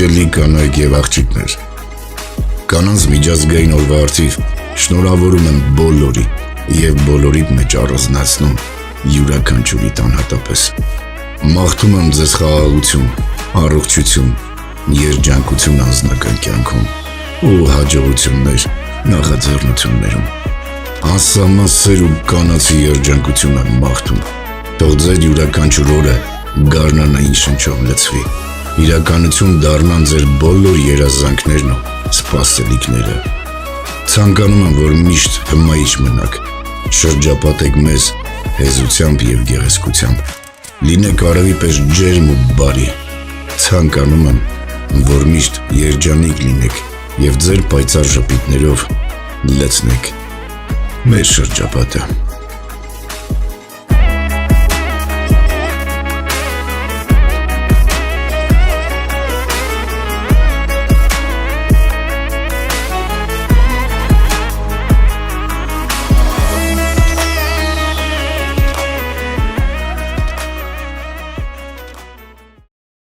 Սիրելի կանայք եւ աղջիկներ, կանանց միջազգային օրվա արդիվ շնորհավորում եմ բոլորի եւ բոլորի մեջ առանձնացնում յուրաքանչյուրի տանհատապես։ Մաղթում եմ ձեզ խաղաղություն, առողջություն, երջանկություն անձնական կյանքում ու հաջողություններ նախաձեռնություններում։ Անսահման սեր ու կանացի երջանկություն եմ մաղթում։ Թող ձեր յուրաքանչյուր օրը գարնանային շնչով լցվի, իրականություն դառնան ձեր բոլոր երազանքներն ու սպասելիքները։ Ցանկանում եմ, որ միշտ հմայիչ մնաք, շրջապատեք մեզ հեզությամբ եւ գեղեցկությամբ, լինեք արևի պես ջերմ ու բարի։ Ցանկանում եմ, որ միշտ երջանիկ լինեք եւ ձեր պայծառ ժպիտներով լցնեք մեր շրջապատը։